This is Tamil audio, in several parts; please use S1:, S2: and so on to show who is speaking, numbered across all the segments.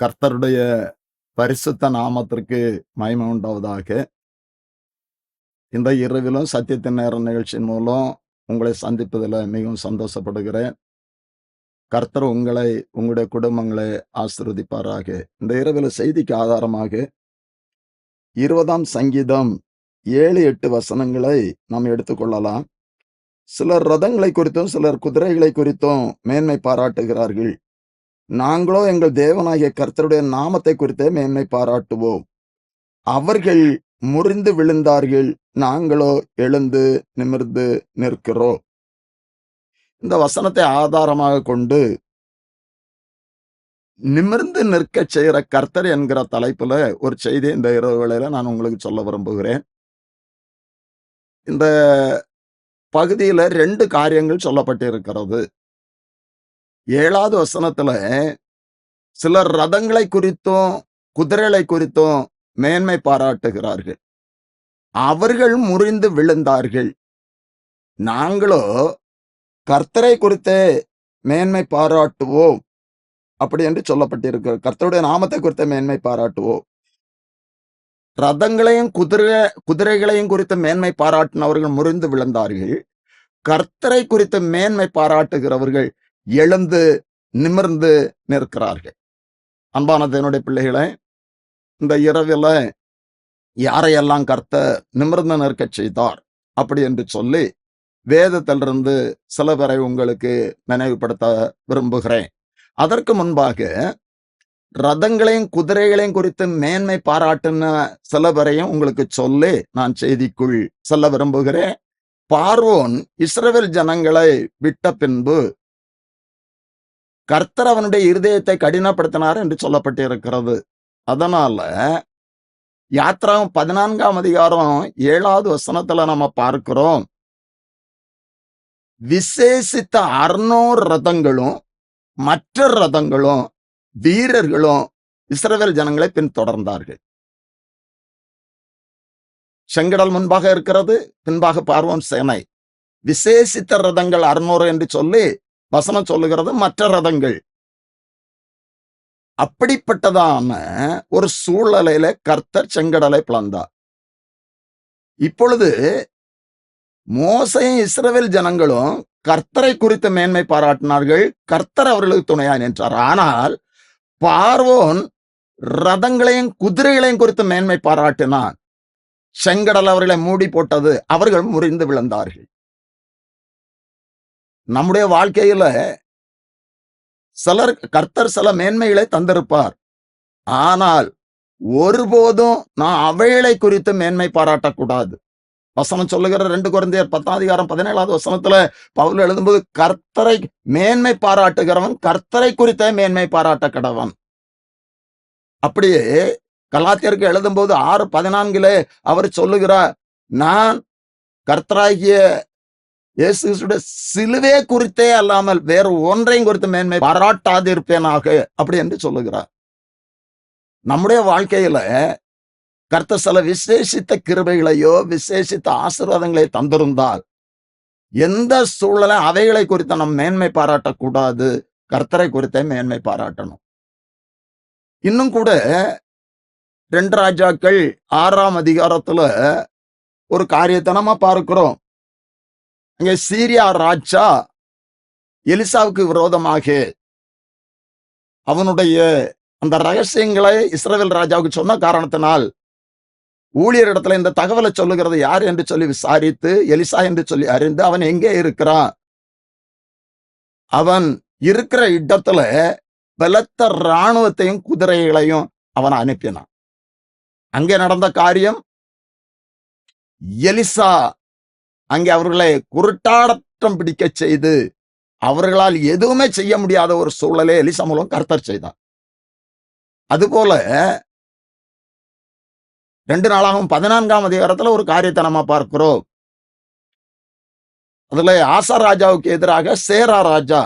S1: கர்த்தருடைய பரிசுத்த நாமத்திற்கு மகிமை உண்டாவதாக. இந்த இரவிலும் சத்தியத்தின் நேர நிகழ்ச்சியின் மூலம் உங்களை சந்திப்பதில் மிகவும் சந்தோஷப்படுகிறேன். கர்த்தர் உங்களை, உங்களுடைய குடும்பங்களை ஆசீர்வதிப்பாராக. இந்த இரவில் செய்திக்கு ஆதாரமாக 20ஆம் சங்கீதம் 7, 8 வசனங்களை நாம் எடுத்துக்கொள்ளலாம். சிலர் ரதங்களை குறித்தும் சிலர் குதிரைகளை குறித்தும் மேன்மை பாராட்டுகிறார்கள். நாங்களோ எங்கள் தேவனாகிய கர்த்தருடைய நாமத்தை குறித்தே மேன்மை பாராட்டுவோம். அவர்கள் முறிந்து விழுந்தார்கள், நாங்களோ எழுந்து நிமிர்ந்து நிற்கிறோம். இந்த வசனத்தை ஆதாரமாக கொண்டு நிமிர்ந்து நிற்கச் செய்கிற கர்த்தர் என்கிற தலைப்புல ஒரு செய்தி இந்த இரவு வேளையில நான் உங்களுக்கு சொல்ல விரும்புகிறேன். இந்த பகுதியில 2 காரியங்கள் சொல்லப்பட்டிருக்கிறது. 7வது வசனத்துல சிலர் ரதங்களை குறித்தும் குதிரைகளை குறித்தும் மேன்மை பாராட்டுகிறார்கள். அவர்கள் முறிந்து விழுந்தார்கள், நாங்களோ கர்த்தரை குறித்தே மேன்மை பாராட்டுவோம் அப்படி என்று சொல்லப்பட்டிருக்கிறது. கர்த்தருடைய நாமத்தை குறித்த மேன்மை பாராட்டுவோம். ரதங்களையும் குதிரைகளையும் குறித்த மேன்மை பாராட்டினவர்கள் முறிந்து விழுந்தார்கள். கர்த்தரை குறித்த மேன்மை பாராட்டுகிறவர்கள் எழுந்து நிமிர்ந்து நிற்கிறார்கள். அன்பான தேவனுடைய பிள்ளைகளை, இந்த இரவில யாரையெல்லாம் கர்த்தர் நிமிர்ந்து நிற்கச் செய்தார் அப்படி என்று சொல்லி வேதத்திலிருந்து சில பேரை உங்களுக்கு நினைவுபடுத்த விரும்புகிறேன். அதற்கு முன்பாக ரதங்களையும் குதிரைகளையும் குறித்து மேன்மை பாராட்டின சில பேரையும் உங்களுக்கு சொல்லி நான் செய்திக்குள் சொல்ல விரும்புகிறேன். பார்வோன் இஸ்ரவேல் ஜனங்களை விட்ட பின்பு கர்த்தர் அவனுடைய இருதயத்தை கடினப்படுத்தினார் என்று சொல்லப்பட்டிருக்கிறது. அதனால யாத்ராகம் 14ஆம் அதிகாரம் 7வது வசனத்துல நம்ம பார்க்கிறோம், விசேஷித்த 600 ரதங்களும் மற்ற ரதங்களும் வீரர்களும் இஸ்ரவேல் ஜனங்களை பின்தொடர்ந்தார்கள். செங்கடல் முன்பாக இருக்கிறது, பின்பாக பார்வோன் சேனை. விசேஷித்த ரதங்கள் 600 என்று சொல்லி வசனம் சொல்லுகிறது, மற்ற ரதங்கள். அப்படிப்பட்டதான ஒரு சூழ்நிலையில கர்த்தர் செங்கடலை பிளந்தார். இப்பொழுது மோசேயும் இஸ்ரவேல் ஜனங்களும் கர்த்தரை குறித்த மேன்மை பாராட்டினார்கள். கர்த்தர் அவர்களுக்கு துணையாய் நின்றார். ஆனால் பார்வோன் ரதங்களையும் குதிரைகளையும் குறித்து மேன்மை பாராட்டினான். செங்கடல் அவர்களை மூடி போட்டது, அவர்கள் முறிந்து விழுந்தார்கள். நம்முடைய வாழ்க்கையில கர்த்தர் சில மேன்மைகளை தந்திருப்பார். ஆனால் ஒருபோதும் நான் அவைகளை குறித்து மேன்மை பாராட்டக்கூடாது. வசனம் சொல்லுகிற 2 கொரிந்தியர் 10ஆம் அதிகாரம் 17வது வசனத்துல பவுல் எழுதும்போது, கர்த்தரை மேன்மை பாராட்டுகிறவன் கர்த்தரை குறித்த மேன்மை பாராட்ட கடவன். அப்படியே கலாத்தியருக்கு எழுதும்போது 6:14 அவர் சொல்லுகிறார், நான் கர்த்தராகிய இயேசு கிறிஸ்துவின் சிலுவை குறித்தே அல்லாமல் வேறு ஒன்றையும் குறித்து மேன்மை பாராட்டாதிருப்பேனாக அப்படி என்று சொல்லுகிறார். நம்முடைய வாழ்க்கையில கர்த்தர் சில விசேஷித்த கிருபைகளையோ விசேஷித்த ஆசீர்வாதங்களை தந்திருந்தால் எந்த சூழலை அவைகளை குறித்த நம் மேன்மை பாராட்டக்கூடாது, கர்த்தரை குறித்தே மேன்மை பாராட்டணும். இன்னும் கூட 2 ராஜாக்கள் 6ஆம் அதிகாரத்துல ஒரு காரியத்தை நம்ம பார்க்கிறோம். அங்கே சீரியா ராஜா எலிசாவுக்கு விரோதமாக அவனுடைய அந்த ரகசியங்களை இஸ்ரவேல் ராஜாவுக்கு சொன்ன காரணத்தினால் ஊழியர் இடத்துல இந்த தகவலை சொல்லுகிறது யார் என்று சொல்லி விசாரித்து எலிசா என்று சொல்லி அறிந்து அவன் எங்கே இருக்கிறான், அவன் இருக்கிற இடத்துல பலத்த இராணுவத்தையும் குதிரைகளையும் அவன் அனுப்பினான். அங்கே நடந்த காரியம், எலிசா அங்கே அவர்களை குருட்டாட்டம் பிடிக்க செய்து அவர்களால் எதுவுமே செய்ய முடியாத ஒரு சூழலை எலிசா மூலம் கர்த்தர் செய்தான். அதுபோல 2 நாளாகவும் 14ஆம் அதிகாரத்துல ஒரு காரியத்தை நம்ம பார்க்கிறோம். அதுல ஆசா ராஜாவுக்கு எதிராக சேரா ராஜா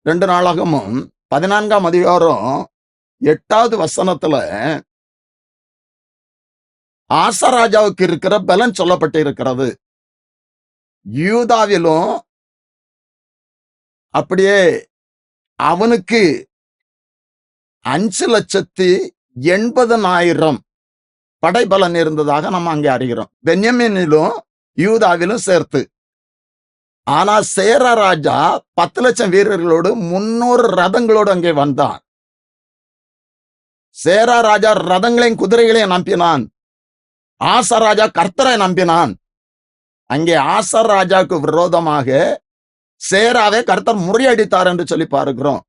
S1: 2 நாளாகவும் 14ஆம் அதிகாரம் 8வது வசனத்துல ஆசா ராஜாவுக்கு இருக்கிற பலன் சொல்லப்பட்டு இருக்கிறது. யூதாவிலும் அப்படியே அவனுக்கு 5,80,000 படைபலன் இருந்ததாக நம்ம அங்கே அறிகிறோம். பென்யமீனிலும் யூதாவிலும் சேர்த்து. ஆனா சேரா ராஜா 10,00,000 வீரர்களோடு 300 ரதங்களோடு அங்கே வந்தான். சேரா ராஜா ரதங்களையும் குதிரைகளையும் நம்பினான். ஆசா ராஜா கர்த்தரை நம்பினான். அங்கே ஆசா ராஜாவுக்கு விரோதமாக சேராவே கர்த்தர் முறியடித்தார் என்று சொல்லி பார்க்கிறோம்.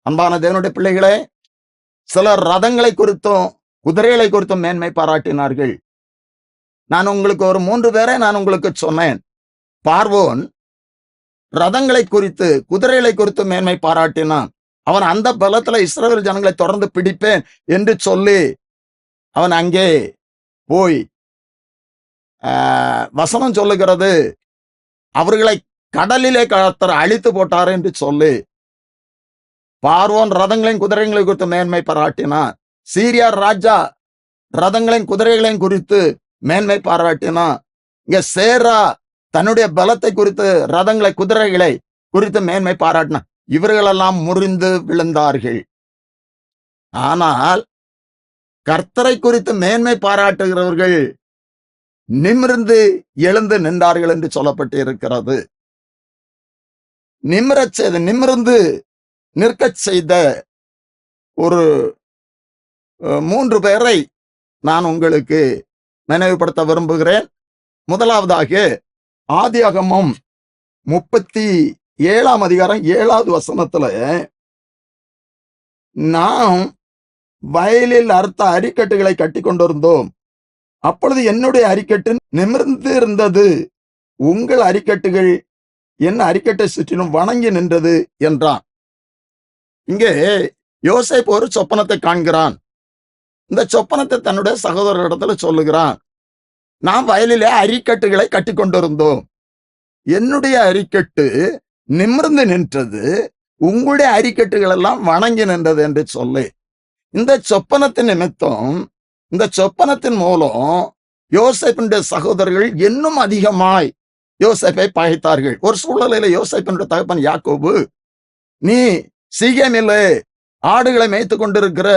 S1: அன்பான தேவனுடைய பிள்ளைகளே, சிலர் ரதங்களை குறித்தும் குதிரைகளை குறித்தும் மேன்மை பாராட்டினார்கள். நான் உங்களுக்கு ஒரு 3 பேரை நான் உங்களுக்கு சொன்னேன். பார்வோன் ரதங்களை குறித்து குதிரைகளை குறித்து மேன்மை பாராட்டினான். அவன் அந்த பலத்துல இஸ்ரவேல் ஜனங்களை தொடர்ந்து பிடிப்பேன் என்று சொல்லி அவன் அங்கே போய் வசனம் சொல்லுகிறது, அவர்களை கடலிலே கர்த்தர் அழித்து போட்டார் என்று சொல்லி பார்வோன் ரதங்களையும் குதிரைகளையும் குறித்து மேன்மை பாராட்டினான். சீரியா ராஜா ரதங்களையும் குதிரைகளையும் குறித்து மேன்மை பாராட்டினான். இங்க சேரா தன்னுடைய பலத்தை குறித்து ரதங்களை குதிரைகளை குறித்து மேன்மை பாராட்டினான். இவர்களெல்லாம் முறிந்து விழுந்தார்கள். ஆனால் கர்த்தரை குறித்து மேன்மை பாராட்டுகிறவர்கள் நிமிர்ந்து எழுந்து நின்றார்கள் என்று சொல்லப்பட்டு இருக்கிறது. நிமிர்ந்து நிற்கச் செய்த ஒரு 3 பேரை நான் உங்களுக்கு நினைவுபடுத்த விரும்புகிறேன். முதலாவதாக ஆதியாகமம் 37ஆம் அதிகாரம் 7வது வசனத்துல, நாம் வயலில் அறுத்த அரிக்கட்டுகளை கட்டி கொண்டிருந்தோம். அப்பொழுது என்னுடைய அரிக்கட்டு நிமிர்ந்து இருந்தது, உங்கள் அரிக்கட்டுகள் என் அரிக்கட்டை சுற்றிலும் வணங்கி நின்றது என்றான். இங்கே யோசேப்பு ஒரு சொப்பனத்தை காண்கிறான். இந்த சொப்பனத்தை தன்னுடைய சகோதரரிடத்துல சொல்லுகிறான். நாம் வயலிலே அரிக்கட்டுகளை கட்டி கொண்டிருந்தோம். என்னுடைய அரிக்கட்டு நிமிர்ந்து நின்றது, உங்களுடைய அரிக்கட்டுகள் எல்லாம் வணங்கி நின்றது என்று சொல்லி, இந்த சொப்பனத்தின் நிமித்தம், இந்த சொப்பனத்தின் மூலம் யோசேப்பினுடைய சகோதரர்கள் இன்னும் அதிகமாய் யோசேப்பை பகைத்தார்கள். ஒரு சூழ்நிலையில யோசேப்பினுடைய தகப்பன் யாக்கோபு, நீ சீகேமிலே ஆடுகளை மேய்த்து கொண்டிருக்கிற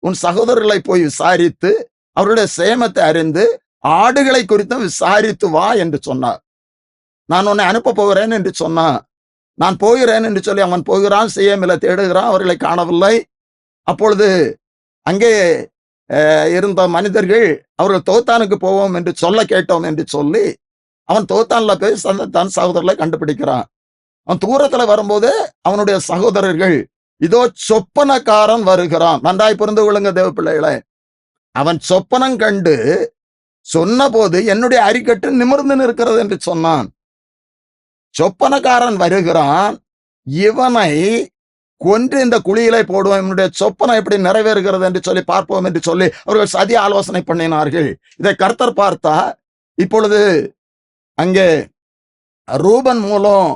S1: உன் சகோதரர்களை போய் விசாரித்து அவருடைய சேமத்தை அறிந்து ஆடுகளை குறித்தும் விசாரித்து வா என்று சொன்னார். நான் உன்னை அனுப்ப போகிறேன் என்று சொன்னான். நான் போகிறேன் என்று சொல்லி அவன் போகிறான். சீகேமிலே தேடுகிறான், அவர்களை காணவில்லை. அப்பொழுது அங்கே இருந்த மனிதர்கள் அவர்கள் தோத்தானுக்கு போவோம் என்று சொல்ல கேட்டோம் என்று சொல்லி அவன் தோத்தான்ல போய் தன் சகோதரர்களை கண்டுபிடிக்கிறான். அவன் தூரத்துல வரும்போது அவனுடைய சகோதரர்கள், இதோ சொப்பனக்காரன் வருகிறான். நன்றாய் புரிந்து கொள்ளுங்க தேவ பிள்ளைகளே. அவன் சொப்பனம் கண்டு சொன்ன போது என்னுடைய அரிக்கட்டு நிமிர்ந்து நிற்கிறது என்று சொன்னான். சொப்பனக்காரன் வருகிறான், இவனை கொன்று இந்த குழியிலே போடுவோம், என்னுடைய சொப்பனம் எப்படி நிறைவேறுகிறது என்று சொல்லி பார்ப்போம் என்று சொல்லி அவர்கள் சதி ஆலோசனை பண்ணினார்கள். இதை கர்த்தர் பார்த்தா, இப்பொழுது அங்கே ரூபன் மூலம்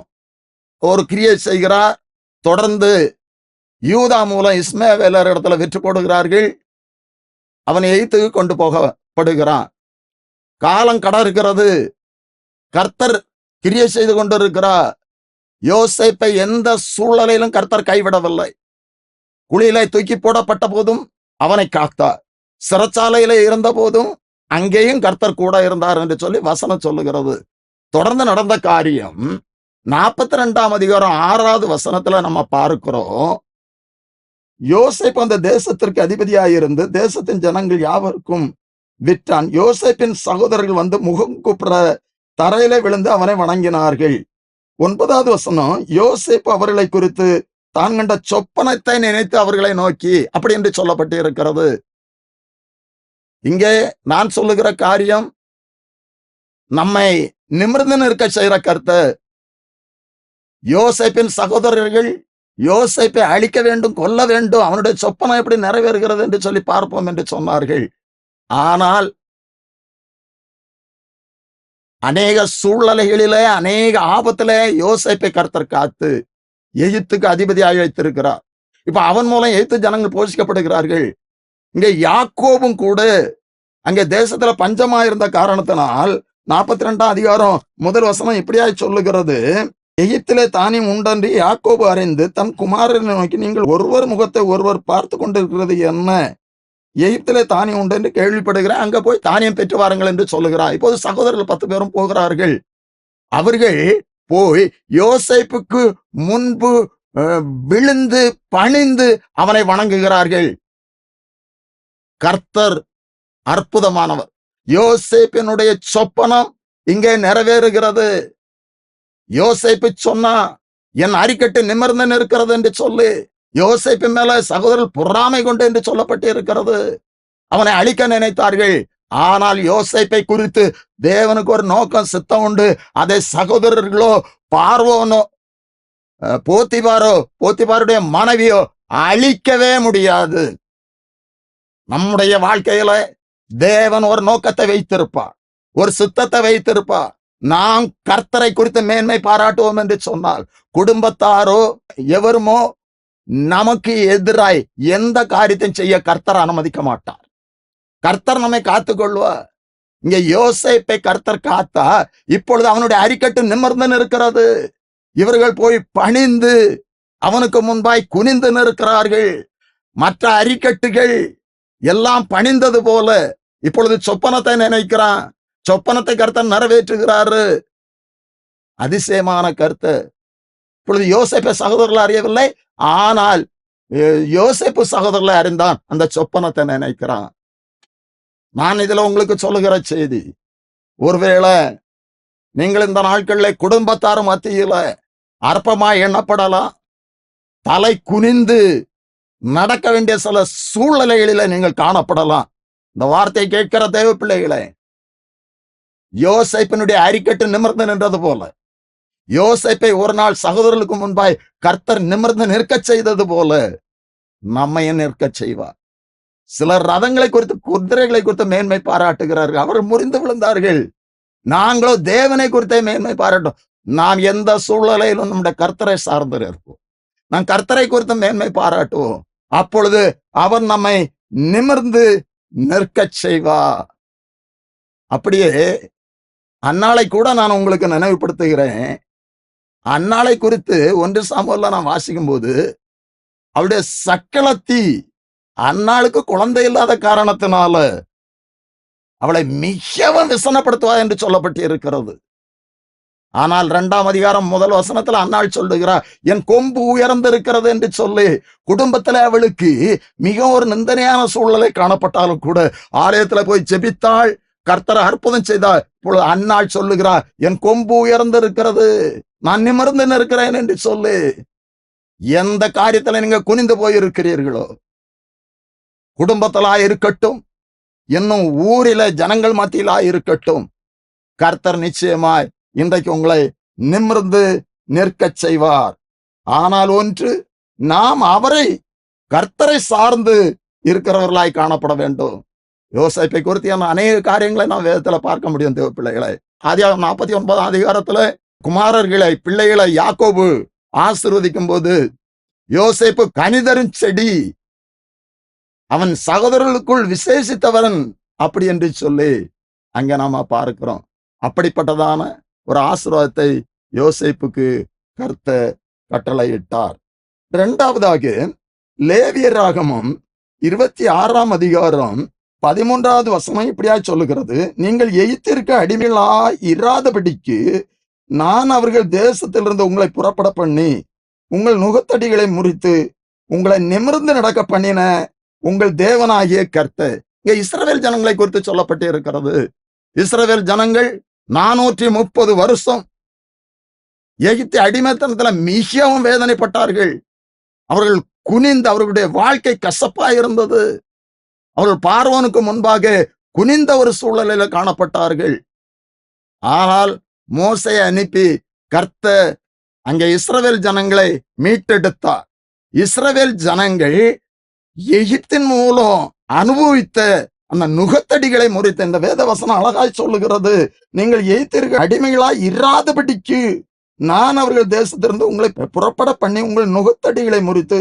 S1: ஒரு கிரியை செய்கிறார். தொடர்ந்து யூதா மூலம் இஸ்மவேலர் இடத்துல விற்று போடுகிறார்கள். அவனை எய்த்துக்கு கொண்டு போகப்படுகிறான். காலம் கடக்கிறது. கர்த்தர் கிரியை செய்து கொண்டிருக்கிறார். யோசேப்பை எந்த சூழ்நிலையிலும் கர்த்தர் கைவிடவில்லை. குழியிலே தூக்கி போடப்பட்ட போதும் அவனை காத்தார். சிறைச்சாலையிலே இருந்த போதும் அங்கேயும் கர்த்தர் கூட இருந்தார் என்று சொல்லி வசனம் சொல்லுகிறது. தொடர்ந்து நடந்த காரியம் 42ஆம் அதிகாரம் 6வது வசனத்துல நம்ம பார்க்கிறோம். யோசேப்பு அந்த தேசத்திற்கு அதிபதியாயிருந்து தேசத்தின் ஜனங்கள் யாவருக்கும் விற்றான். யோசேப்பின் சகோதரர்கள் வந்து முகம் கூப்பிட தரையிலே விழுந்து அவனை வணங்கினார்கள். 9வது வசனம், யோசேப்பு அவர்களை குறித்து தான் கண்ட சொப்பனத்தை நினைத்து அவர்களை நோக்கி, அப்படி என்று சொல்லப்பட்டு இருக்கிறது. இங்கே நான் சொல்லுகிற காரியம், நம்மை நிமிர்ந்து நிற்க செய்கிற கர்த்தர். யோசேப்பின் சகோதரர்கள் யோசேப்பை அழிக்க வேண்டும், கொல்ல வேண்டும், அவனுடைய சொப்பனம் எப்படி நிறைவேறுகிறது என்று சொல்லி பார்ப்போம் என்று சொன்னார்கள். ஆனால் அநேக சூழ்நிலைகளிலே, அநேக ஆபத்திலே யோசேப்பை கர்த்தர் காத்து எகிப்துக்கு அதிபதியாக வைத்திருக்கிறார். இப்ப அவன் மூலம் எகிப்து ஜனங்கள் போஷிக்கப்படுகிறார்கள். இங்கே யாக்கோபும் கூட அங்கே தேசத்துல பஞ்சமா இருந்த காரணத்தினால் 42ஆம் அதிகாரம் 1 வசனம் இப்படியாய் சொல்லுகிறது, எகிப்திலே தானியம் உண்டென்று யாக்கோபு அறிந்து தன் குமாரனை நோக்கி, நீங்கள் ஒருவர் முகத்தை ஒருவர் பார்த்து கொண்டிருக்கிறது என்ன? எகிப்திலே தானியம் உண்டு என்று கேள்விப்படுகிறேன், அங்க போய் தானியம் பெற்று வாருங்கள் என்று சொல்லுகிறார். இப்போது சகோதரர்கள் 10 பேரும் போகிறார்கள். அவர்கள் போய் யோசேப்புக்கு முன்பு விழுந்து பணிந்து அவனை வணங்குகிறார்கள். கர்த்தர் அற்புதமானவர். யோசேப்பினுடைய சொப்பனம் இங்கே நிறைவேறுகிறது. யோசேப்பு சொன்னா, என் அரிக்கட்டு நிமிர்ந்து நிற்கிறது என்று சொல்லி, யோசேப்பு மேல சகோதரர்கள் பொறாமை கொண்டு என்று சொல்லப்பட்டு இருக்கிறது. அவனை அழிக்க நினைத்தார்கள். ஆனால் யோசேப்பை குறித்து தேவனுக்கு ஒரு நோக்கம், சித்தம் உண்டு. அதை சகோதரர்களோ பார்வோனோ போத்திபாருடைய மனைவியோ அழிக்கவே முடியாது. நம்முடைய வாழ்க்கையில தேவன் ஒரு நோக்கத்தை வைத்திருப்பார், ஒரு சித்தத்தை வைத்திருப்பார். நாம் கர்த்தரை குறித்து மேன்மை பாராட்டுவோம் என்று சொன்னால், குடும்பத்தாரோ எவருமோ நமக்கு எதிராய் எந்த காரியத்தையும் செய்ய கர்த்தர் அனுமதிக்க மாட்டார். கர்த்தர் நம்மை காத்துக்கொள்வார். இங்க யோசேப்பை கர்த்தர் காத்தா, இப்பொழுது அவனுடைய அரிக்கட்டு நிமிர்ந்து நிற்கிறது. இவர்கள் போய் பணிந்து அவனுக்கு முன்பாய் குனிந்து நிற்கிறார்கள். மற்ற அரிக்கட்டுகள் எல்லாம் பணிந்தது போல இப்பொழுது சொப்பனத்தை நினைக்கிறான். சொப்பனத்தை கர்த்தர் நிறைவேற்றுகிறாரு. அதிசயமான கர்த்தர். இப்பொழுது யோசேப்பு சகோதரர்கள் அறியவில்லை, ஆனால் யோசேப்பு சகோதரர்களை அறிந்தான். அந்த சொப்பனத்தை நினைக்கிறான். நான் இதுல உங்களுக்கு சொல்லுகிற செய்தி, ஒருவேளை நீங்கள் இந்த நாட்களில் குடும்பத்தார் மத்தியில அற்பமாய் எண்ணப்படலாம். தலை குனிந்து நடக்க வேண்டிய சில சூழ்நிலைகளில நீங்கள் காணப்படலாம். இந்த வார்த்தையை கேட்கிற தேவ பிள்ளைகளே, யோசேப்பினுடைய அரிக்கட்டு நிமிர்ந்து நின்றது போல, யோசேப்பை ஒரு நாள் சகோதரர்களுக்கு முன்பாய் கர்த்தர் நிமிர்ந்து நிற்க செய்தது போல நம்மையும் நிற்க செய்வார். சிலர் ரதங்களை குறித்து, குதிரைகளை குறித்து மேன்மை பாராட்டுகிறார்கள். அவர் முறிந்து விழுந்தார்கள். நாங்களோ தேவனை குறித்தே மேன்மை பாராட்டும். நாம் எந்த சூழ்நிலையிலும் நம்முடைய கர்த்தரை சார்ந்து இருப்போம். நாம் கர்த்தரை குறித்து மேன்மை பாராட்டுவோம். அப்பொழுது அவர் நம்மை நிமிர்ந்து நிற்க செய்வார். அப்படியே அன்னாளை கூட நான் உங்களுக்கு நினைவுபடுத்துகிறேன். அன்னாளை குறித்து 1 சாமுவேல்ல நான் வாசிக்கும் போது, அவருடைய சக்களத்தி அன்னாளுக்கு குழந்தை இல்லாத காரணத்தினால அவளை மிகவும் விசனப்படுத்துவா என்று சொல்லப்பட்டு இருக்கிறது. ஆனால் 2ஆம் அதிகாரம் 1 வசனத்துல அன்னாள் சொல்லுகிறார், என் கொம்பு உயர்ந்திருக்கிறது என்று சொல்லி, குடும்பத்துல அவளுக்கு மிக ஒரு நிந்தனையான சூழ்நிலை காணப்பட்டாலும் கூட ஆலயத்துல போய் ஜெபித்தாள், கர்த்தர் அற்புதம் செய்தார். இப்பொழுது அன்னாள் சொல்லுகிறார், என் கொம்பு உயர்ந்திருக்கிறது, நான் நிமிர்ந்து நிற்கிறேன் என்று சொல்லி. எந்த காரியத்துல நீங்க குனிந்து போயிருக்கிறீர்களோ, குடும்பத்திலா இருக்கட்டும், இன்னும் ஊரில ஜனங்கள் மத்தியிலா இருக்கட்டும், கர்த்தர் நிச்சயமாய் இன்றைக்கு உங்களை நிமிர்ந்து நிற்க செய்வார். ஆனால் ஒன்று, நாம் அவரை, கர்த்தரை சார்ந்து இருக்கிறவர்களாய் காணப்பட வேண்டும். யோசேப்பை குறித்து அநேக காரியங்களை நாம் வேதத்துல பார்க்க முடியும் தேவ பிள்ளைகளை. ஆதியாகமம் 49ஆம் அதிகாரத்துல குமாரர்களை, பிள்ளைகளை யாக்கோபு ஆசீர்வதிக்கும் போது, யோசேப்பு கனிதரும் செடி, அவன் சகோதரர்களுக்குள் விசேஷித்தவன் அப்படி என்று சொல்லி அங்க நாம பார்க்கிறோம். அப்படிப்பட்டதான ஒரு ஆசீர்வாதத்தை யோசேப்புக்கு கர்த்தர் கட்டளையிட்டார். 2வதாக லேவியராகமம் 26ஆம் அதிகாரம் 13வது வசனம் இப்படியா சொல்லுகிறது, நீங்கள் எகிப்திற்கு அடிமைகளாய் இராதபடிக்கு நான் அவர்கள் தேசத்திலிருந்து உங்களை புறப்பட பண்ணி உங்கள் நுகத்தடிகளை முறித்து உங்களை நிமிர்ந்து நடக்க பண்ணின உங்கள் தேவனாகிய கர்த்தர். இங்க இஸ்ரவேல் ஜனங்களை குறித்து சொல்லப்பட்டு இருக்கிறது. இஸ்ரவேல் ஜனங்கள் 430 வருஷம் எகிப்து அடிமைத்தனத்துல மிகவும் வேதனைப்பட்டார்கள். அவர்கள் குனிந்து, அவர்களுடைய வாழ்க்கை கசப்பா இருந்தது. அவர்கள் பார்வோனுக்கு முன்பாக குனிந்த ஒரு சூழ்நிலையில காணப்பட்டார்கள். ஆனால் மோசேயை அனுப்பி கர்த்தர் அங்கே இஸ்ரவேல் ஜனங்களை மீட்டெடுத்தார். இஸ்ரவேல் ஜனங்கள் எகிப்தின் மூலம் அனுபவித்த அந்த நுகத்தடிகளை முறித்த இந்த வேதவசனம் அழகாய் சொல்லுகிறது, நீங்கள் எகிப்திற்கு அடிமைகளாய் இராதபடிக்கு நான் அவர்கள் தேசத்திலிருந்து உங்களை புறப்பட பண்ணி உங்கள் நுகத்தடிகளை முறித்து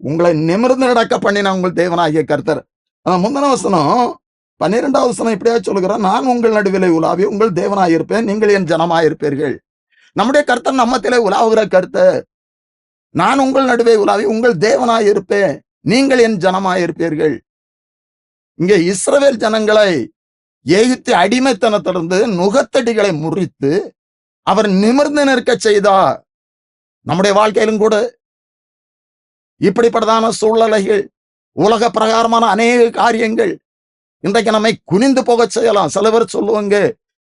S1: உங்களை நிமிர்ந்து நடக்க பண்ணின உங்கள் தேவனாகிய கர்த்தர். அந்த முந்தின வசனம் 12வது வசனம் இப்படியா சொல்லுகிறார், நான் உங்கள் நடுவிலே உலாவி உங்கள் தேவனாயிருப்பேன், நீங்கள் என் ஜனமாயிருப்பீர்கள். நம்முடைய கர்த்தர் நம்மத்திலே உலாவுகிற கர்த்தர். நான் உங்கள் நடுவே உலாவி உங்கள் தேவனாய் இருப்பேன், நீங்கள் என் ஜனமாய் இருப்பீர்கள். இங்கே இஸ்ரவேல் ஜனங்களை எகிப்து அடிமைத்தனத்திலிருந்து நுகத்தடிகளை முறித்து அவர் நிமிர்ந்து நிற்க செய்தார். நம்முடைய வாழ்க்கையிலும் கூட இப்படிப்பட்டதான சூழ்நிலைகள், உலக பிரகாரமான அநேக காரியங்கள் இன்றைக்கு நம்மை குனிந்து போக செய்யலாம். சில பேர் சொல்லுவாங்க,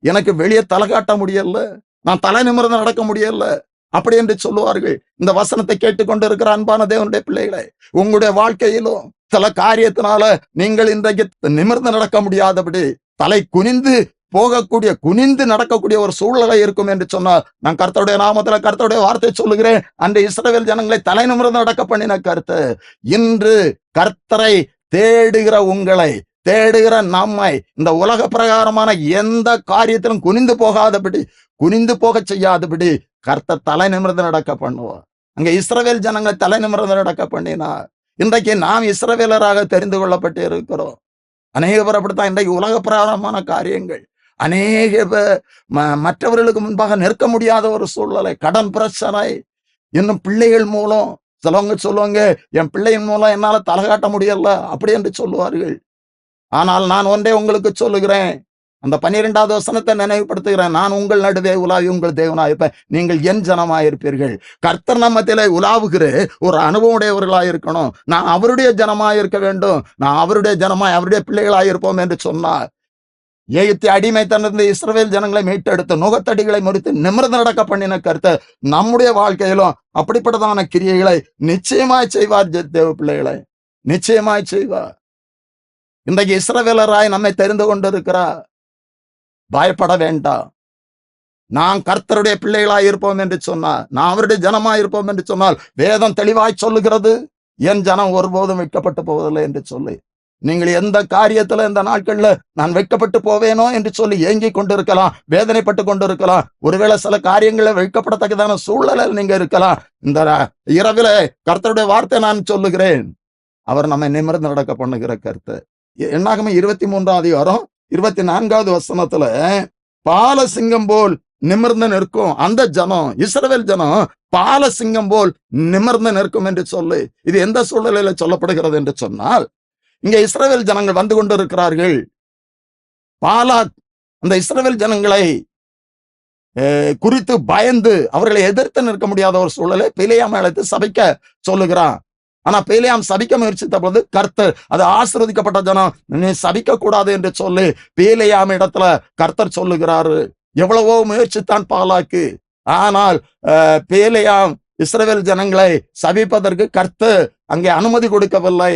S1: எனக்கு வெளியே தலை காட்ட முடியல, நான் தலை நிமிர்ந்து நடக்க முடியல, அப்படி என்று சொல்லுவார்கள். இந்த வசனத்தை கேட்டுக்கொண்டு இருக்கிற அன்பான தேவனுடைய பிள்ளைகளை, உங்களுடைய வாழ்க்கையிலும் சில காரியத்தினால நீங்கள் இன்றைக்கு நிமிர்ந்து நடக்க முடியாதபடி தலை குனிந்து போகக்கூடிய, குனிந்து நடக்கக்கூடிய ஒரு சூழ்நிலை இருக்கும் என்று சொன்னால், நான் கர்த்தருடைய நாமத்துல கர்த்தருடைய வார்த்தை சொல்லுகிறேன். அந்த இஸ்ரவேல் ஜனங்களை தலை நிமிர்ந்து நடக்க பண்ணின கர்த்தர் இன்று கர்த்தரை தேடுகிற உங்களை, தேடுகிற நம்மை இந்த உலக பிரகாரமான எந்த காரியத்திலும் குனிந்து போகாதபடி, குனிந்து போக செய்யாதபடி கர்த்தர் தலை நிமிர்ந்து நடக்க பண்ணுவார். அங்க இஸ்ரவேல் ஜனங்களை தலை நிமிர்ந்து நடக்க பண்ணினார். இன்றைக்கு நாம் இஸ்ரவேலராக தெரிந்து கொள்ளப்பட்டு இருக்கிறோம். அநேக பேர் அப்படித்தான் இன்றைக்கு உலக பிரகாரமான காரியங்கள், அநேக பேர் மற்றவர்களுக்கு முன்பாக நிற்க முடியாத ஒரு சூழ்நிலை, கடன் பிரச்சனை, இன்னும் பிள்ளைகள் மூலம் சிலவங்க சொல்லுவாங்க, என் பிள்ளையின் மூலம் என்னால தலை காட்ட முடியல அப்படி என்று சொல்லுவார்கள். ஆனால் நான் ஒன்றே உங்களுக்கு சொல்லுகிறேன், அந்த 12வது வசனத்தை நினைவுபடுத்துகிறேன். நான் உங்கள் நடுவே உலாவி உங்கள் தேவனாயிருப்பேன், நீங்கள் என் ஜனமாயிருப்பீர்கள். கர்த்தர் நம்மத்திலே உலாவுகிற ஒரு அனுபவம் உடையவர்களாய் இருக்கணும். நான் அவருடைய ஜனமாயிருக்க வேண்டும், நான் அவருடைய ஜனமாய் அவருடைய பிள்ளைகளாயிருப்போம் என்று சொன்னார். எகிப்து அடிமைத்தனத்திலிருந்து இஸ்ரவேல் ஜனங்களை மீட்டெடுத்து நுகத்தடிகளை முறித்து நிமிர்ந்து நடக்க பண்ணின கர்த்தர் நம்முடைய வாழ்க்கையிலும் அப்படிப்பட்டதான கிரியைகளை நிச்சயமாய் செய்வார். தேவ பிள்ளைகளை நிச்சயமாய் செய்வார். இன்றைக்கு இஸ்ரவேலராய் நம்மை தெரிந்து கொண்டிருக்கிறார். பயப்பட வேண்டாம். நாம் கர்த்தருடைய பிள்ளைகளாய் இருப்போம் என்று சொன்னார், நான் அவருடைய ஜனமாய் இருப்போம் என்று சொன்னால், வேதம் தெளிவாய் சொல்லுகிறது, என் ஜனம் ஒருபோதும் வெட்கப்பட்டு போவதில்லை என்று சொல்லி. நீங்கள் எந்த காரியத்துல இந்த நாட்கள்ல நான் வெட்கப்பட்டு போவேனோ என்று சொல்லி ஏங்கிக் கொண்டிருக்கலாம், வேதனைப்பட்டு கொண்டிருக்கலாம். ஒருவேளை சில காரியங்களை வெட்கப்படத்தக்கதான சூழலில் நீங்க இருக்கலாம். இந்த இரவில கர்த்தருடைய வார்த்தை நான் சொல்லுகிறேன், அவர் நம்மை நிமிர்ந்து நடக்க பண்ணுகிற கர்த்தர். என்னாகமம் 23ஆம் அதிகாரம் 24வது வசனத்துல, பாலசிங்கம் போல் நிமிர்ந்து நிற்கும் அந்த ஜனம், இஸ்ரவேல் ஜனம் பாலசிங்கம் போல் நிமிர்ந்து நிற்கும் என்று சொல்லி, இது எந்த சூழ்நிலையில சொல்லப்படுகிறது என்று சொன்னால், இங்க இஸ்ரவேல் ஜனங்கள் வந்து கொண்டிருக்கிறார்கள். பாலாக் அந்த இஸ்ரவேல் ஜனங்களை குறித்து பயந்து அவர்களை எதிர்த்து நிற்க முடியாத ஒரு சூழலை பிலேயாமை அழைத்து சபிக்க சொல்லுகிறான். ஆனா பிலேயாம் சபிக்க முயற்சித்த பொழுது கர்த்தர், அது ஆசீர்வதிக்கப்பட்ட ஜனம், நீ சபிக்க கூடாது என்று சொல்லி பிலேயாம் இடத்துல கர்த்தர் சொல்லுகிறாரு. எவ்வளவோ முயற்சித்தான் பாலாக்கு, ஆனால் பிலேயாம் இஸ்ரவேல் ஜனங்களை சபிப்பதற்கு கர்த்தர் அங்கே அனுமதி கொடுக்கவில்லை.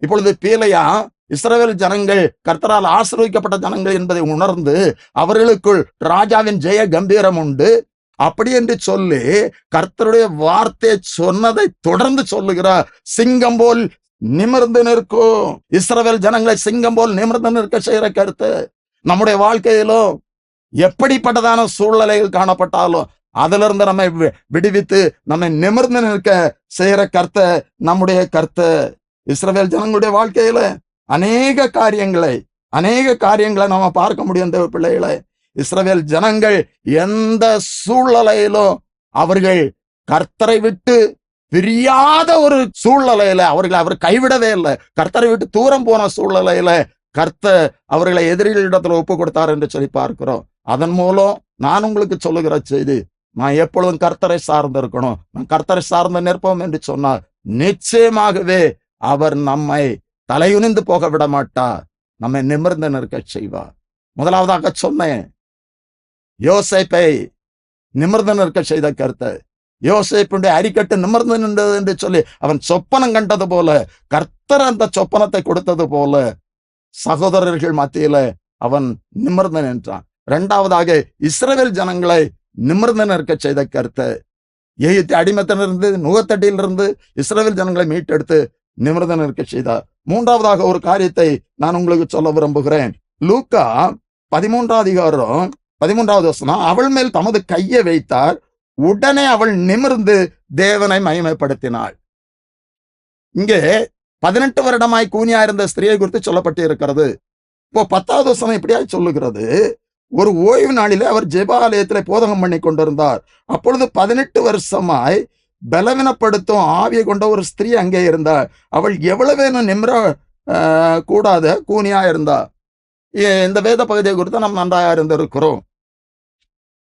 S1: இப்பொழுது பிலேயாம் இஸ்ரவேல் ஜனங்கள் கர்த்தரால் ஆசீர்வதிக்கப்பட்ட ஜனங்கள் என்பதை உணர்ந்து அவர்களுக்குள் ராஜாவின் ஜெய கம்பீரம் உண்டு அப்படி என்று சொல்லி கர்த்தருடைய வார்த்தையை சொன்னதை தொடர்ந்து சொல்லுகிறார். சிங்கம் போல் நிமிர்ந்து நிற்கும் இஸ்ரவேல் ஜனங்களை சிங்கம் போல் நிமிர்ந்து நிற்க செய்கிற கருத்து நம்முடைய வாழ்க்கையிலும் எப்படிப்பட்டதான சூழ்நிலைகள் காணப்பட்டாலும் அதிலிருந்து நம்மை விடுவித்து நம்மை நிமிர்ந்து நிற்க செய்கிற கர்த்த நம்முடைய கர்த்த. இஸ்ரவேல் ஜனங்களுடைய வாழ்க்கையில அநேக காரியங்களை நாம பார்க்க முடியும். தேவ பிள்ளைகளை, இஸ்ரவேல் ஜனங்கள் எந்த சூழ்நிலையிலும் அவர்கள் கர்த்தரை விட்டு பிரியாத ஒரு சூழ்நிலையில அவர் கைவிடவே இல்லை. கர்த்தரை விட்டு தூரம் போன சூழ்நிலையில கர்த்தர் அவர்களை எதிரிகளிடத்துல ஒப்பு கொடுத்தார் என்று சொல்லி பார்க்கிறோம். அதன் மூலம் நான் உங்களுக்கு சொல்லுகிற செய்தி, நான் எப்பொழுதும் கர்த்தரை சார்ந்து இருக்கணும், நான் கர்த்தரை சார்ந்து நிற்போம் என்று சொன்னார், நிச்சயமாகவே அவர் நம்மை தலையுனிந்து போக விட மாட்டார், நம்மை நிமிர்ந்து நிற்க செய்வார். முதலாவதாக சொன்னேன், யோசேப்பை நிமிர்ந்து நிற்க செய்த கர்த்தர். யோசேப்புடைய அரிக்கட்டு நிமிர்ந்து நின்றது என்று சொல்லி அவன் சொப்பனம் கண்டது போல, கர்த்தர் அந்த சொப்பனத்தை கொடுத்தது போல சகோதரர்கள் மத்தியில அவன் நிமிர்ந்து நின்றான். இரண்டாவதாக இஸ்ரவேல் ஜனங்களை நிமிர்ந்து நிற்க செய்த கர்த்தர். எகிப்து அடிமைத்தனிலிருந்து நுகத்தடியிலிருந்து இஸ்ரவேல் ஜனங்களை மீட்டெடுத்து நிமிர்ந்து நிற்க செய்தார். மூன்றாவதாக ஒரு காரியத்தை நான் உங்களுக்கு சொல்ல விரும்புகிறேன். லூக்கா 13ஆம் அதிகாரம் 13வது வசனம், அவள் மேல் தமது கையை வைத்தார், உடனே அவள் நிமிர்ந்து தேவனை மகிமைப்படுத்தினாள். இங்கே 18 வருடமாய் கூனியா இருந்த ஸ்திரியை குறித்து சொல்லப்பட்டு இருக்கிறது. இப்போ 10வது வசனம் இப்படியா சொல்லுகிறது, ஒரு ஓய்வு நாளிலே அவர் ஜெபாலயத்திலே போதகம் பண்ணி கொண்டிருந்தார். அப்பொழுது 18 வருஷமாய் பலவீனப்படுத்தும் ஆவியை கொண்ட ஒரு ஸ்திரீ அங்கே இருந்தாள். அவள் எவ்வளவேனும் நிமிர கூடாத கூனியா இருந்தா. இந்த வேத பகுதியை குறித்து நாம் நன்றாக அறிந்திருக்கிறோம்.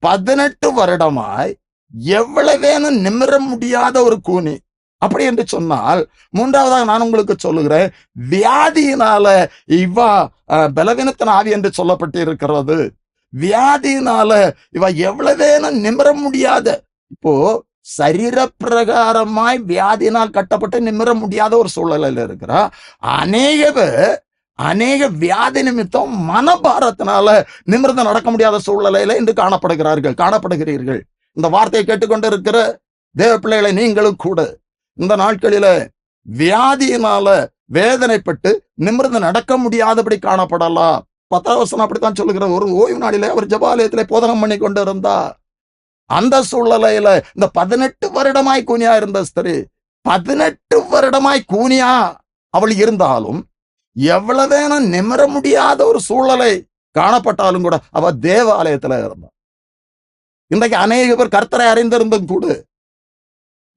S1: 18 வருடமாய் எவ்வளவேனும் நிமிர முடியாத ஒரு கூனி. அப்படி என்று சொன்னால், மூன்றாவதாக நான் உங்களுக்கு சொல்லுகிறேன், வியாதியினால இவா பலவீனத்தின் ஆவி என்று சொல்லப்பட்டு இருக்கிறது. வியாதியினால இவ எவ்வளவேனும் நிமிர முடியாத, இப்போ சரீர பிரகாரமாய் வியாதியினால் கட்டப்பட்டு நிமிர முடியாத ஒரு சூழலில் இருக்கிறா. அநேக வியாதி நிமித்தம் மனபாரத்தினால நிமிர்ந்து நடக்க முடியாத சூழ்நிலையில இன்று காணப்படுகிறீர்கள். இந்த வார்த்தையை கேட்டுக்கொண்டு இருக்கிற தேவ பிள்ளைகளை நீங்களும் கூட இந்த நாட்களில வியாதியினால வேதனைப்பட்டு நிமிர்ந்து நடக்க முடியாதபடி காணப்படலாம். 10ஆம் வசனம் அப்படித்தான் சொல்லுகிற. ஒரு ஓய்வு நாளிலே அவர் ஜெபாலயத்திலே போதகம் பண்ணி கொண்டு இருந்தார். அந்த சூழ்நிலையில இந்த 18 வருடமாய் கூனியா இருந்த ஸ்திரீ, 18 வருடமாய் கூனியா அவள் இருந்தாலும், எவ்வளவேனும் நிமிர முடியாத ஒரு சூழ்நிலை காணப்பட்டாலும் கூட அவ தேவாலயத்துல இருந்தா. இன்றைக்கு அநேக பேர் கர்த்தரை அறிந்திருந்தும் கூட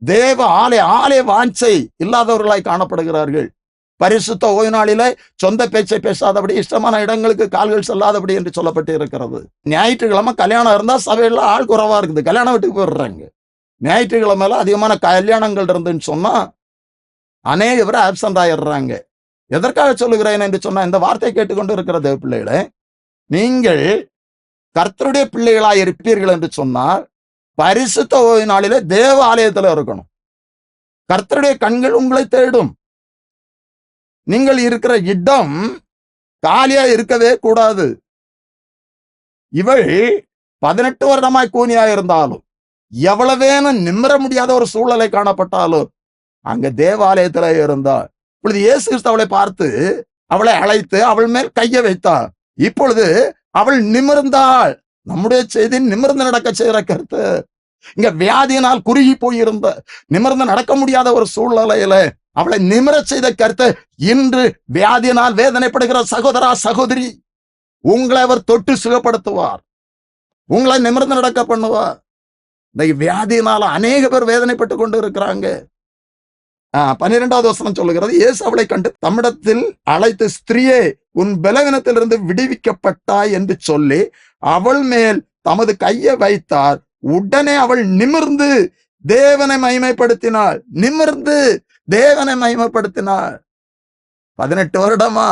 S1: தேவ ஆலய வாஞ்சை இல்லாதவர்களாய் காணப்படுகிறார்கள். பரிசுத்த ஓய்வு நாளிலே சொந்த பேச்சை பேசாதபடி, இஷ்டமான இடங்களுக்கு கால்கள் செல்லாதபடி என்று சொல்லப்பட்டு இருக்கிறது. ஞாயிற்றுக்கிழமை கல்யாணம் இருந்தா சபையில ஆள் குறைவா இருக்குது, கல்யாண வீட்டுக்கு போயிடுறாங்க. ஞாயிற்றுக்கிழமையில அதிகமான கல்யாணங்கள் இருந்துன்னு சொன்னா அநேக பேர் ஆப்சண்ட் ஆயிடுறாங்க. எதற்காக சொல்லுகிறேன் என்று சொன்னா, இந்த வார்த்தையை கேட்டுக்கொண்டு இருக்கிற தேவ பிள்ளைகளே, நீங்கள் கர்த்தருடைய பிள்ளைகளாய் இருப்பீர்கள் என்று சொன்னால் பரிசுத்த ஓய்வு நாளிலே தேவ ஆலயத்துல இருக்கணும். கர்த்தருடைய கண்கள் உங்களை தேடும். நீங்கள் இருக்கிற இடம் காலியா இருக்கவே கூடாது. இவள் 18 வருடமாய் கூனியா இருந்தாலும், எவ்வளவேனும் நிமிர முடியாத ஒரு சூழலை காணப்பட்டாலும் அங்க தேவாலயத்துல இருந்தாள். இப்பொழுது இயேசு கிறிஸ்து அவளை பார்த்து அவளை அழைத்து அவள் மேல் கையை வைத்தார். இப்பொழுது அவள் நிமிர்ந்தாள். நம்முடைய செய்தி நிமிர்ந்து நடக்க செய்கிற கருத்து. இங்க வியாதியினால் குறுகி போயிருந்த, நிமிர்ந்து நடக்க முடியாத ஒரு சூழ்நிலையில அவளை நிமிர செய்த கருத்து. இன்று வியாதியினால் வேதனைப்படுகிற சகோதரா சகோதரி, உங்களை அவர் தொட்டு சுகப்படுத்துவார், உங்களை நிமிர்ந்து நடக்க பண்ணுவார். இந்த வியாதியினால அநேக பேர் வேதனைப்பட்டு கொண்டு இருக்கிறாங்க. 12வது வசனம் சொல்லுகிறது, இயேசு அவளை கண்டு தம்மிடத்தில் அழைத்து, ஸ்திரீயே, உன் பலவீனத்திலிருந்து விடுவிக்கப்பட்டாய் என்று சொல்லி அவள் மேல் தமது கையை வைத்தார். உடனே அவள் நிமிர்ந்து தேவனை மகிமைப்படுத்தினாள். 18 வருடமா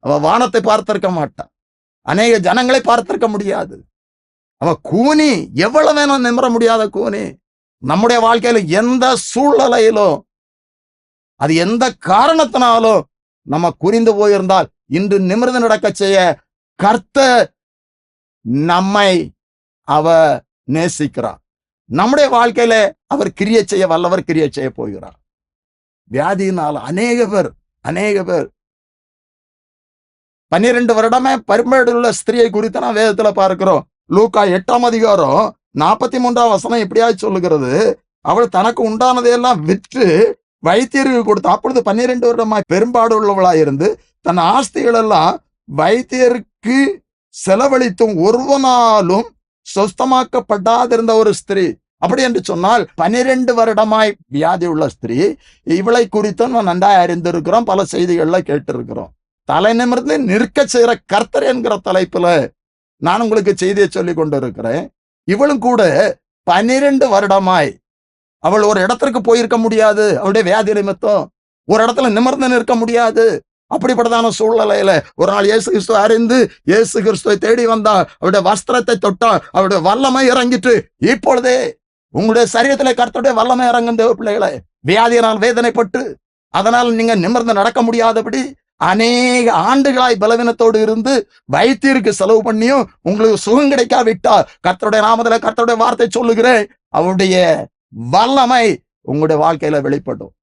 S1: அவ வானத்தை பார்த்திருக்க மாட்டான், அநேக ஜனங்களை பார்த்திருக்க முடியாது. அவ கூனி, எவ்வளவு வேணும் நிமிர முடியாத கூனி. நம்முடைய வாழ்க்கையில எந்த சூழ்நிலையிலும், அது எந்த காரணத்தினாலும் நம்ம குறிந்து போயிருந்தால், இன்று நிமிர்ந்து நடக்க செய்ய கர்த்தர் நம்மை அவ நேசிக்கிறார். நம்முடைய வாழ்க்கையில அவர் கிரியை செய்ய வல்லவர், கிரியை செய்ய போகிறார். வியாதியினால் அநேக பேர் 12 வருடமே பரிமேடுள்ள ஸ்திரியை குறித்து நான் வேதத்துல பார்க்கிறோம். லூக்கா 8ஆம் அதிகாரம் 43ஆம் வசனம் இப்படியாய் சொல்லுகிறது, அவள் தனக்கு உண்டானதையெல்லாம் விற்று வைத்தியருக்கு கொடுத்து, அப்பொழுது 12 வருடமாய் பெரும்பாடு உள்ளவளாய் இருந்து தன் ஆஸ்திகள் எல்லாம் வைத்தியருக்கு செலவழித்தும் ஒருவனாலும் சொஸ்தமாக்கப்படாதிருந்த ஒரு ஸ்திரீ. அப்படி என்று சொன்னால் 12 வருடமாய் வியாதி உள்ள ஸ்திரீ, இவளை குறித்தும் நான் நன்றாய் அறிந்திருக்கிறோம், பல செய்திகள்ல கேட்டிருக்கிறோம். தலை நிமிர்ந்து நிற்க செய்கிற கர்த்தர் என்கிற தலைப்புல நான் உங்களுக்கு செய்தியை சொல்லி கொண்டு இருக்கிறேன். இவளும் கூட 12 வருடமாய் அவள் ஒரு இடத்திற்கு போயிருக்க முடியாது. அவளுடைய வியாதி நிமித்தம் ஒரு இடத்துல நிமிர்ந்து நிற்க முடியாது. அப்படிப்பட்டதான சூழ்நிலையில ஒரு நாள் இயேசு கிறிஸ்து அறிந்து இயேசு கிறிஸ்துவை தேடி வந்தாள். அவருடைய வஸ்திரத்தை தொட்டாள். அவருடைய வல்லமை இறங்கிட்டு, இப்பொழுதே உங்களுடைய சரீரத்திலே கர்த்தருடைய வல்லமை இறங்கும் தேவ பிள்ளைகளை. வியாதியினால் வேதனைப்பட்டு அதனால் நீங்க நிமிர்ந்து நடக்க முடியாதபடி அநேக ஆண்டுகளாய் பலவீனத்தோடு இருந்து வைத்தியருக்கு செலவு பண்ணியும் உங்களுக்கு சுகம் கிடைக்காவிட்டால், கர்த்தருடைய நாமத்துல கர்த்தருடைய வார்த்தை சொல்லுகிறேன், அவருடைய வல்லமை உங்களுடைய வாழ்க்கையில வெளிப்படும்.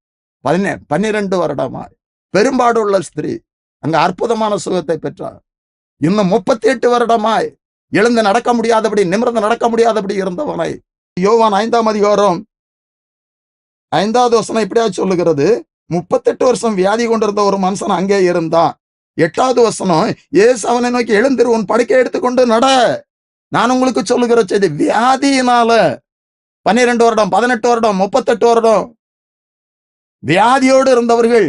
S1: 12 வருடமாய் பெரும்பாடு உள்ள ஸ்திரீ அங்க அற்புதமான சுகத்தை பெற்றார். இன்னும் 38 வருடமாய் எழுந்து நடக்க முடியாதபடி, நிமிர்ந்து நடக்க முடியாதபடி இருந்தவனை யோவான் 5ஆம் அதிகாரம் 5வது வசனம் இப்படியா சொல்லுகிறது, 38 வருஷம் வியாதி கொண்டிருந்த ஒரு மனுஷன் அங்கே இருந்தான். 8வது வசனம், இயேசு அவனை நோக்கி, எழுந்திரு, உன் படுக்கை எடுத்துக்கொண்டு நட. நான் உங்களுக்கு சொல்லுகிற செய்தி, வியாதியினால 12 வருடம், 18 வருடம், 38 வருடம் வியாதியோடு இருந்தவர்கள்,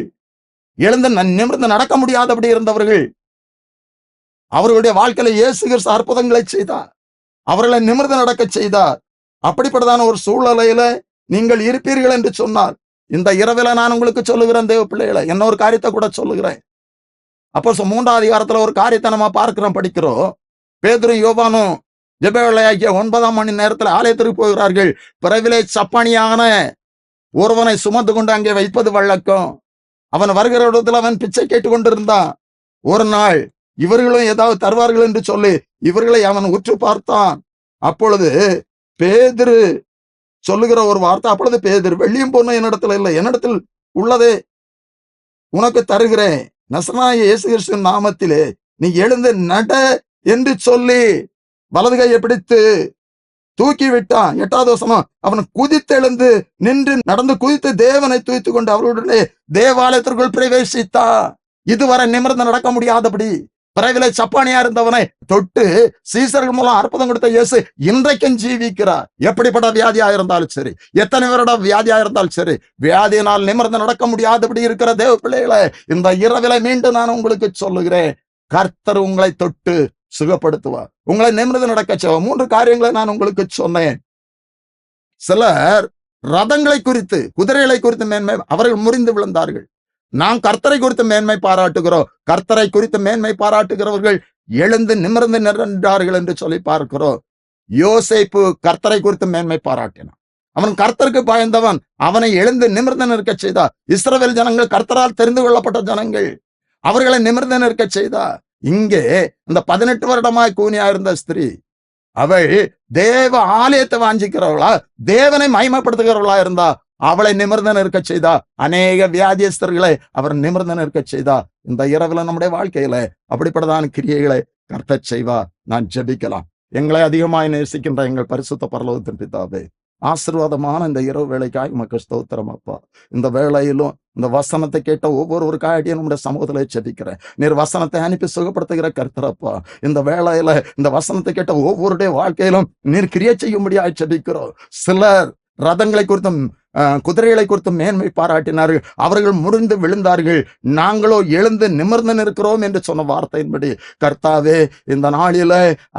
S1: எழுந்து நிமிர்ந்து நடக்க முடியாதபடி இருந்தவர்கள், அவர்களுடைய வாழ்க்கையில இயேசு கிறிஸ்து அற்புதங்களை செய்தார், அவர்களை நிமிர்ந்து நடக்க செய்தார். அப்படிப்பட்டதான ஒரு சூழ்நிலையில நீங்கள் இருப்பீர்கள் என்று சொன்னால், இந்த இரவில நான் உங்களுக்கு சொல்லுகிறேன் தேவ பிள்ளைகளை, என்ன ஒரு காரியத்தை கூட சொல்லுகிறேன். அப்போஸ்தலர் 3ஆம் அதிகாரத்துல ஒரு காரியத்தை நம்ம பார்க்கிறோம், படிக்கிறோம். பேதுரும் யோவானும் ஜெப வேளையாகிய 9ஆம் மணி நேரத்துல ஆலயத்திற்கு போகிறார்கள். பிறவிலே சப்பானியான ஒருவனை சுமந்து கொண்டு அங்கே வைப்பது வழக்கம். அவன் வருகிற இடத்துல அவன் பிச்சை கேட்டுக் கொண்டிருந்தான். ஒரு நாள் இவர்களும் ஏதாவது தருவார்கள் என்று சொல்லி இவர்களை அவன் உற்று பார்த்தான். அப்பொழுது பேதுரு சொல்லுகிற ஒரு வார்த்தை, அப்பொழுது பேதுரு, வெள்ளியும் பொண்ணும் என்னிடத்துல இல்லை, என்னிடத்தில் உள்ளதே உனக்கு தருகிறேன், நசரேயனாகிய இயேசு கிறிஸ்துவின் நாமத்திலே நீ எழுந்து நட என்று சொல்லி வலது கையை பிடித்து தூக்கி விட்டான். 8வது வசனம், அவன் குதித்தெழுந்து நின்று நடந்து குதித்து தேவனை துதித்துக் கொண்டு அவர்களுடைய தேவாலயத்திற்குள் பிரவேசித்தான். இதுவரை நிமிர்ந்து நடக்க முடியாதபடி பிறவிலே சப்பானியா இருந்தவனை தொட்டு சீசர்கள் மூலம் அற்புதம் கொடுத்த இயேசு இன்றைக்கும் ஜீவிக்கிறார். எப்படிப்பட்ட வியாதியா இருந்தாலும் சரி, எத்தனை பேரோட வியாதியா இருந்தாலும் சரி, வியாதியினால் நிமிர்ந்து நடக்க முடியாதபடி இருக்கிற தேவ பிள்ளைகளை, இந்த இரவில மீண்டும் நான் உங்களுக்கு சொல்லுகிறேன், கர்த்தர் உங்களை தொட்டு சுகப்படுத்துவார், உங்களை நிமிர்ந்து நடக்க செய்வார். 3 காரியங்களை நான் உங்களுக்கு சொன்னேன். சிலர் ரதங்களை குறித்து, குதிரைகளை குறித்து மேன்மை, அவர்கள் முறிந்து விழுந்தார்கள். நாம் கர்த்தரை குறித்து மேன்மை பாராட்டுகிறோம். கர்த்தரை குறித்து மேன்மை பாராட்டுகிறவர்கள் எழுந்து நிமிர்ந்து நின்றார்கள் என்று சொல்லி பார்க்கிறோம். யோசேப்பு கர்த்தரை குறித்து மேன்மை பாராட்டினான். அவன் கர்த்தருக்கு பயந்தவன், அவனை எழுந்து நிமிர்ந்து நிற்க செய்தார். இஸ்ரவேல் ஜனங்கள் கர்த்தரால் தெரிந்து கொள்ளப்பட்ட ஜனங்கள், அவர்களை நிமிர்ந்து நிற்க செய்தார். இங்கே இந்த 18 வருடமாய் கூனியா இருந்த ஸ்திரீ, அவள் தேவ ஆலயத்தை வாஞ்சிக்கிறவளா, தேவனை மகிமைப்படுத்துகிறவளா இருந்தா, அவளை நிமிர்ந்து நிற்க செய்தா. அநேக வியாதியஸ்தர்களை அவர் நிமிர்ந்து நிற்க செய்தா. இந்த இரவுல நம்முடைய வாழ்க்கையில அப்படிப்பட்டதான கிரியைகளை கர்த்தர் செய்வா. நான் ஜெபிக்கலாம். எங்களை அதிகமாய் நேசிக்கின்ற எங்கள் பரிசுத்த பரலோகத்தின் பிதாவே, ஆசீர்வாதமான இந்த இரவு வேளைக்காய் உமக்கு ஸ்தோத்திரம் அப்பா. இந்த வேளையிலும் இந்த வசனத்தை கேட்ட ஒவ்வொருவருக்காக நம்முடைய சமூகத்திலே ஜெபிக்கிறேன். நீர் வசனத்தை அனுப்பி சுகப்படுத்துகிற கர்த்தரப்பா. இந்த வேளையில இந்த வசனத்தை கேட்ட ஒவ்வொருடைய வாழ்க்கையிலும் நீர் கிரியை செய்யும்படியாய் ஜெபிக்கிறோம். சிலர் ரதங்களை குறித்தும் குதிரைகளை குறித்து மேன்மை பாராட்டினார்கள், அவர்கள் முறிந்து விழுந்தார்கள். நாங்களோ எழுந்து நிமிர்ந்து நிற்கிறோம் என்று சொன்ன வார்த்தையின்படி கர்த்தாவே, இந்த நாளில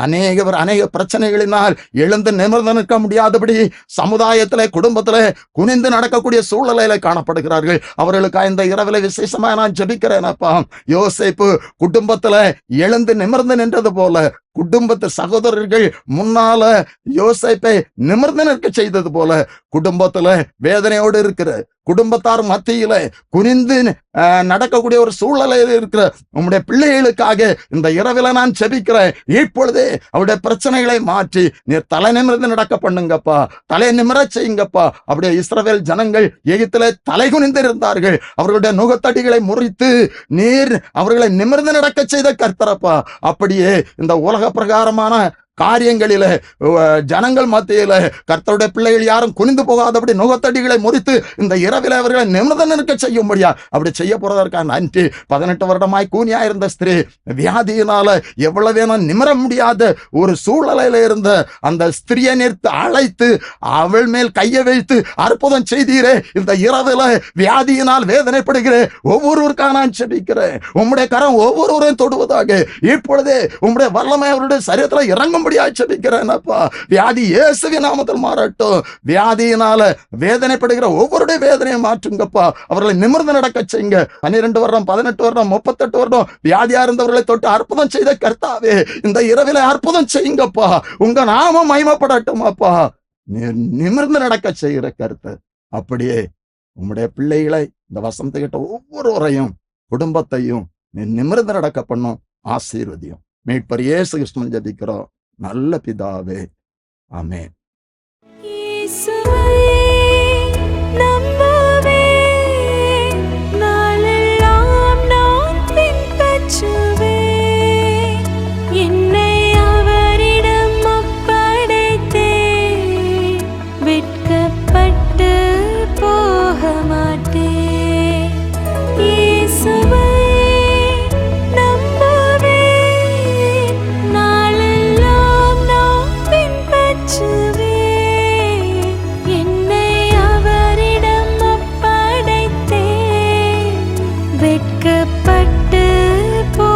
S1: அநேக பிரச்சனைகளினால் எழுந்து நிமிர்ந்து நிற்க முடியாதபடி சமுதாயத்திலே, குடும்பத்திலே குனிந்து நடக்கக்கூடிய சூழ்நிலையில காணப்படுகிறார்கள். அவர்களுக்கு இந்த இரவில விசேஷமா நான் ஜெபிக்கிறேன் அப்பா. யோசேப்பு குடும்பத்துல எழுந்து நிமிர்ந்து நின்றது போல, குடும்பத்து சகோதரர்கள் முன்னால யோசேப்பை நிமிர்ந்து நிற்க செய்தது போல, குடும்பத்துல வேதனையோடு இருக்கிற குடும்பத்தார் மத்தியில குனிந்து நடக்கக்கூடிய ஒரு சூழ்நிலையில் இருக்கிற உம்முடைய பிள்ளைகளுக்காக இந்த இரவில நான் ஜெபிக்கிறேன். இப்பொழுதே அவருடைய பிரச்சனைகளை மாற்றி நீர் தலை நிமிர்ந்து நடக்க பண்ணுங்கப்பா, தலை நிமிர செய்யுங்கப்பா. அப்படியே இஸ்ரவேல் ஜனங்கள் எகிப்திலே தலை குனிந்து இருந்தார்கள், அவர்களுடைய நுகத்தடிகளை முறித்து நீர் அவர்களை நிமிர்ந்து நடக்க செய்த கர்த்தரப்பா. அப்படியே இந்த உலக பிரகாரமான காரியங்களில ஜனங்கள் மத்தியில கர்த்தருடைய பிள்ளைகள் யாரும் குனிந்து போகாதபடி நுகத்தடிகளை முறித்து இந்த இரவில அவர்களை நிமிர்ந்து நிற்க செய்யும்படியா அப்படி செய்ய போறதற்காக நன்றி. 18 வருடமாய் கூனியா இருந்த ஸ்திரீ வியாதியினால எவ்வளவு வேணும் நிமிர முடியாத ஒரு சூழ்நிலையில இருந்த அந்த ஸ்திரியை நிறுத்து அழைத்து அவள் மேல் கையை வைத்து அற்புதம் செய்தீரே. இந்த இரவில வியாதியினால் வேதனைப்படுகிற ஒவ்வொருவருக்காக நான் ஜெபிக்கிறேன். உம்முடைய கரம் ஒவ்வொருவரையும் தொடுவதாக இப்பொழுதே உம்முடைய வல்லமை அவருடைய சரீரத்தில் இறங்கும் ஜெபிக்கிறேனப்பா. வியாதி இயேசுவின் நாமத்தில் மாறட்டும். வியாதியினால வேதனைப்படுகிற ஒவ்வொருடைய வேதனையை மாற்றுங்கப்பா. அவர்களை நிமிர்ந்து நடக்க செய்யுங்க. 12 வருடம், 18 வருடம், 38 வருடம் வியாதியா இருந்தவர்களை தொட்டு அற்புதம் செய்த கர்த்தாவே, இந்த இரவில அற்புதம் செய்யுங்கப்பா. உங்க நாமம் மகிமைப்படட்டும் அப்பா. நிமிர்ந்து நடக்க செய்கிற கர்த்தர், அப்படியே உம்முடைய பிள்ளைகளை இந்த வசனத்தை கேட்ட ஒவ்வொருவரையும் குடும்பத்தையும் நிமிர்ந்து நடக்க பண்ணும். ஆசீர்வதியும். மீட்பர் இயேசு கிறிஸ்துவின் ஜெபிக்கிறோம் நல்ல பிதாவே, ஆமென்.
S2: வெட்கப்பட்டு போ